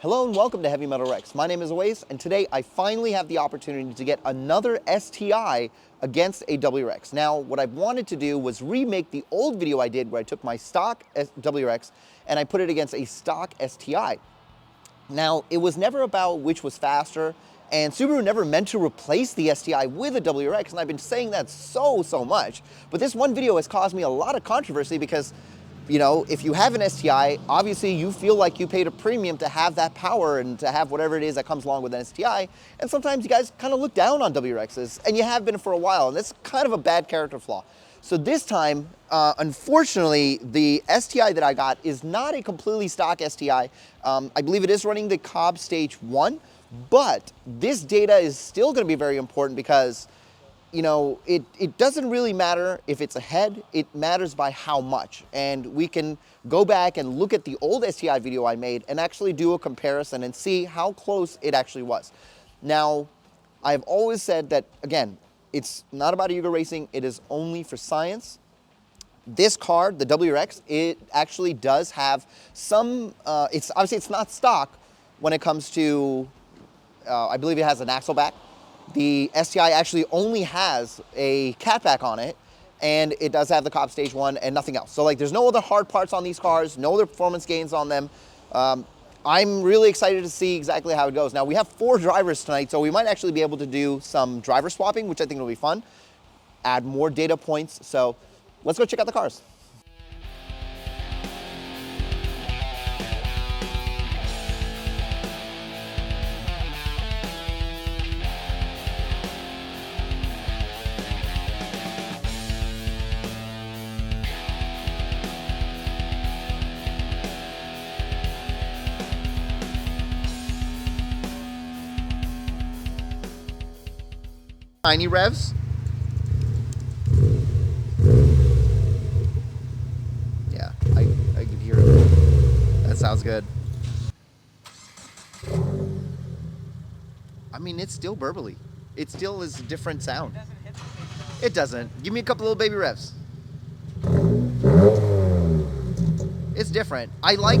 Hello and welcome to Heavy Metal Rex. My name is Oasis, and today I finally have the opportunity to get another STI against a WRX. Now, what I wanted to do was remake the old video I did where I took my stock WRX and I put it against a stock STI. Now, it was never about which was faster, and Subaru never meant to replace the STI with a WRX, and I've been saying that so much. But this one video has caused me a lot of controversy because, you know, if you have an STI, obviously you feel like you paid a premium to have that power and to have whatever it is that comes along with an STI. And sometimes you guys kind of look down on WRXs, and you have been for a while, and that's kind of a bad character flaw. So this time, unfortunately, the STI that I got is not a completely stock STI. I believe it is running the Cobb Stage 1, but this data is still going to be very important because, you know, it doesn't really matter if it's a head, it matters by how much. And we can go back and look at the old STI video I made and actually do a comparison and see how close it actually was. Now, I've always said that, again, it's not about ego racing, it is only for science. This car, the WRX, it actually does have some, obviously it's not stock when it comes to, I believe it has an axle back. The STI actually only has a catback on it, and it does have the Cobb Stage 1 and nothing else. So, like, there's no other hard parts on these cars, no other performance gains on them. I'm really excited to see exactly how it goes. Now, we have 4 drivers tonight, so we might actually be able to do some driver swapping, which I think will be fun, add more data points. So let's go check out the cars. Tiny revs. Yeah, I can hear it. That sounds good. I mean, it's still burbly. It still is a different sound. It doesn't hit the same. It doesn't. Give me a couple little baby revs. It's different. I like.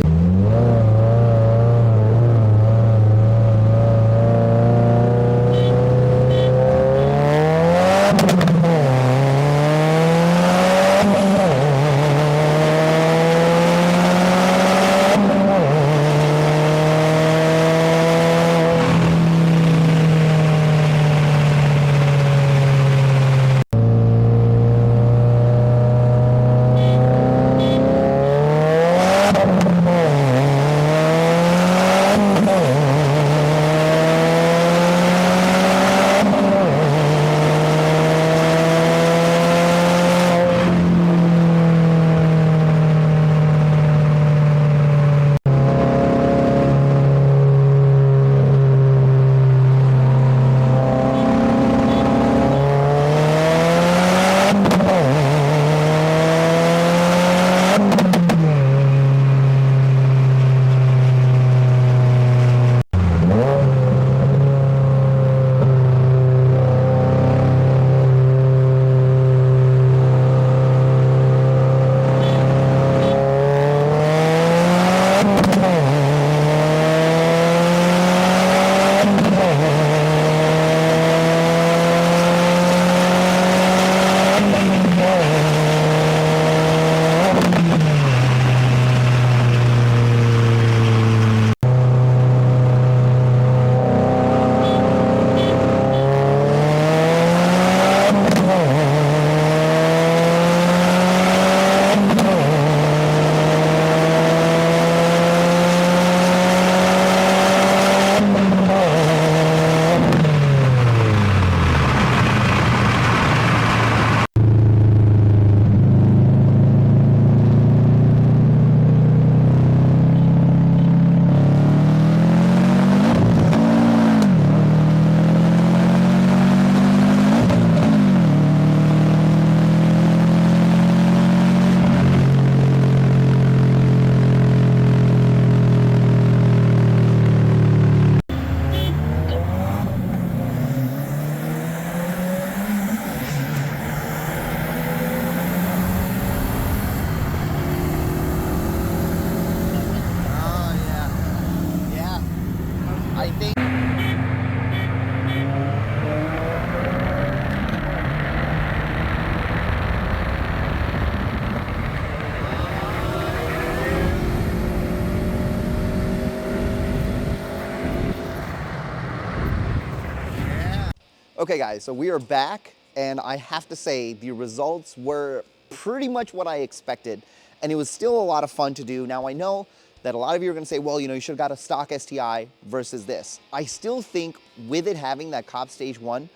Okay guys, so we are back, and I have to say the results were pretty much what I expected, and it was still a lot of fun to do. Now I know that a lot of you are gonna say, well, you know, you should have got a stock STI versus this. I still think with it having that COP Stage 1,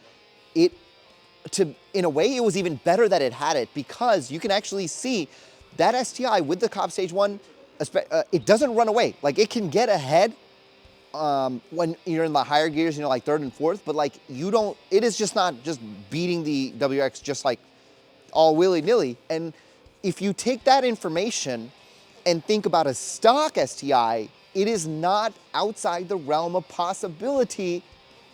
in a way, it was even better that it had it, because you can actually see that STI with the COP Stage 1, it doesn't run away. Like, it can get ahead when you're in the higher gears, you know, like third and fourth, but like it is just not just beating the WRX just like all willy-nilly. And if you take that information and think about a stock STI, it is not outside the realm of possibility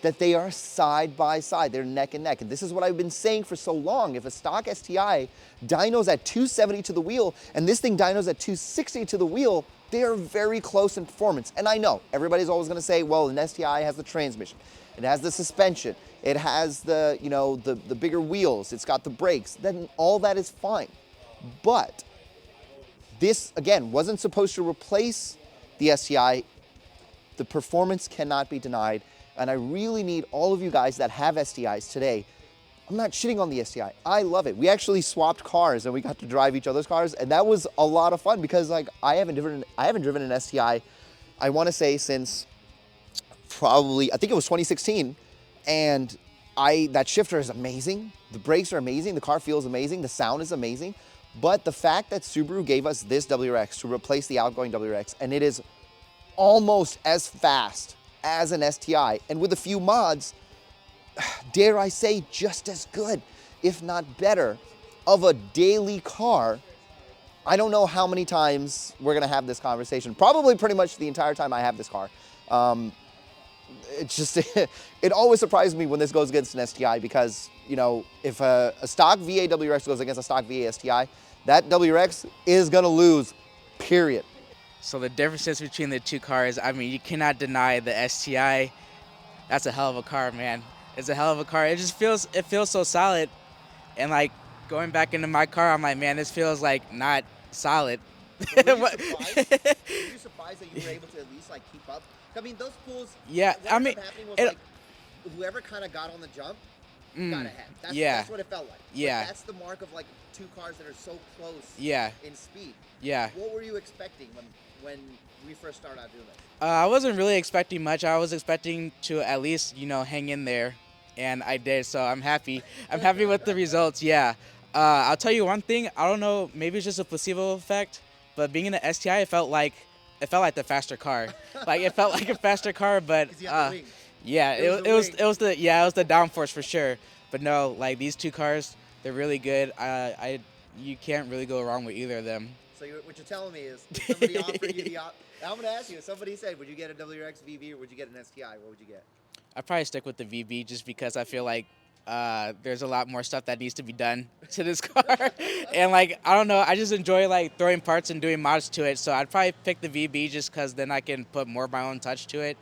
that they are side by side, they're neck and neck. And this is what I've been saying for so long. If a stock STI dynos at 270 to the wheel and this thing dynos at 260 to the wheel, they are very close in performance. And I know everybody's always gonna say, well, an STI has the transmission, it has the suspension, it has the, you know, the bigger wheels, it's got the brakes, then all that is fine. But this, again, wasn't supposed to replace the STI. The performance cannot be denied. And I really need all of you guys that have STIs today. I'm not shitting on the STI. I love it. We actually swapped cars and we got to drive each other's cars, and that was a lot of fun because like I haven't driven an STI, I want to say since probably, I think it was 2016, and that shifter is amazing. The brakes are amazing. The car feels amazing. The sound is amazing. But the fact that Subaru gave us this WRX to replace the outgoing WRX, and it is almost as fast as an STI, and with a few mods, dare I say, just as good, if not better, of a daily car. I don't know how many times we're gonna have this conversation. Probably pretty much the entire time I have this car. It's just, it always surprises me when this goes against an STI because, you know, if a stock VA WRX goes against a stock VA STI, that WRX is gonna lose, period. So the differences between the two cars, I mean, you cannot deny the STI. That's a hell of a car, man. It's a hell of a car. It feels so solid. And like going back into my car, I'm like, man, this feels like not solid. Were you surprised that you were able to at least like keep up? I mean, those pulls. Yeah, I mean, happening was like whoever kind of got on the jump got ahead. That's what it felt like. Yeah. But that's the mark of like two cars that are so close. Yeah. In speed. Yeah. What were you expecting when we first started out doing this? I wasn't really expecting much. I was expecting to at least, you know, hang in there, and I did. So I'm happy. I'm happy with the results. Yeah. I'll tell you one thing. I don't know. Maybe it's just a placebo effect, but being in the STI, it felt like the faster car. Like it felt like a faster car, but yeah, it was the downforce for sure. But no, like these two cars, they're really good. You can't really go wrong with either of them. So what you're telling me is, if somebody offered you the I'm going to ask you, if somebody said, would you get a WRX VB or would you get an STI, what would you get? I'd probably stick with the VB just because I feel like there's a lot more stuff that needs to be done to this car. And like, I don't know, I just enjoy like throwing parts and doing mods to it. So I'd probably pick the VB just because then I can put more of my own touch to it.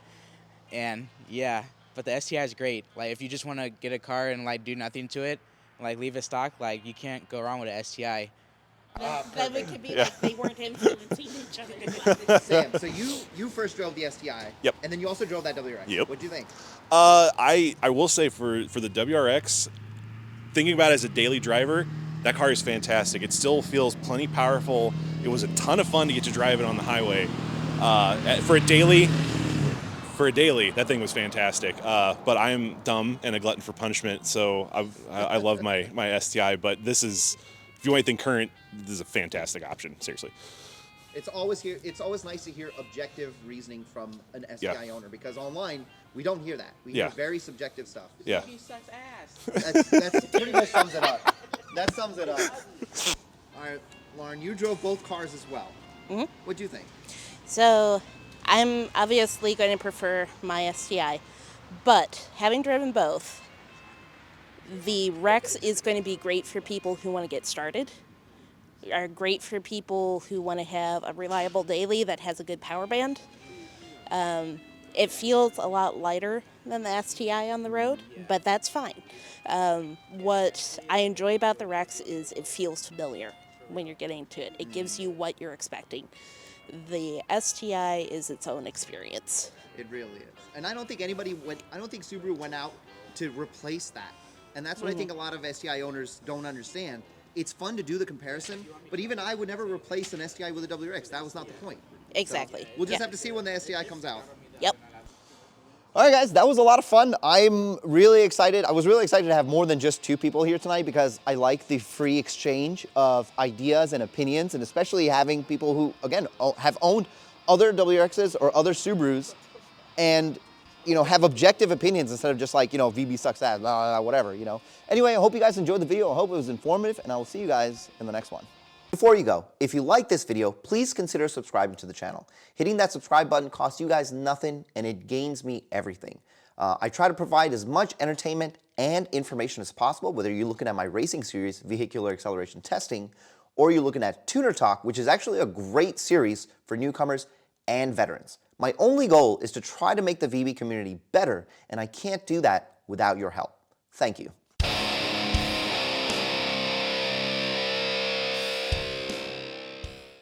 And yeah, but the STI is great. Like if you just want to get a car and like do nothing to it, like leave it stock, like you can't go wrong with an STI. That it could be like they weren't influencing each other. Sam, so you first drove the STI. Yep. And then you also drove that WRX. Yep. What'd you think? I will say for the WRX, thinking about it as a daily driver, that car is fantastic. It still feels plenty powerful. It was a ton of fun to get to drive it on the highway. For a daily, that thing was fantastic. But I am dumb and a glutton for punishment, so I love my STI. But this is, if you want anything current, this is a fantastic option. Seriously. It's always nice to hear objective reasoning from an STI owner, because online we don't hear that. We hear very subjective stuff. Yeah. He sucks ass. That's pretty much sums it up. That sums it up. All right, Lauren, you drove both cars as well. Mm-hmm. What do you think? So I'm obviously going to prefer my STI, but having driven both, the Rex is going to be great for people who want to get started, are great for people who want to have a reliable daily that has a good power band. It feels a lot lighter than the STI on the road, but that's fine. What I enjoy about the Rex is it feels familiar when you're getting to it. It gives you what you're expecting. The STI is its own experience. It really is. And I don't think Subaru went out to replace that. And that's what I think a lot of STI owners don't understand. It's fun to do the comparison, but even I would never replace an STI with a WRX. That was not the point. Exactly. So we'll just have to see when the STI comes out. Yep. All right, guys, that was a lot of fun. I'm really excited. I was really excited to have more than just 2 people here tonight because I like the free exchange of ideas and opinions, and especially having people who, again, have owned other WRXs or other Subarus and, you know, have objective opinions instead of just like, you know, VB sucks ass, blah, blah, blah, whatever, you know. Anyway, I hope you guys enjoyed the video. I hope it was informative, and I will see you guys in the next one. Before you go, if you like this video, please consider subscribing to the channel. Hitting that subscribe button costs you guys nothing, and it gains me everything. I try to provide as much entertainment and information as possible, whether you're looking at my racing series, Vehicular Acceleration Testing, or you're looking at Tuner Talk, which is actually a great series for newcomers and veterans. My only goal is to try to make the VB community better, and I can't do that without your help. Thank you.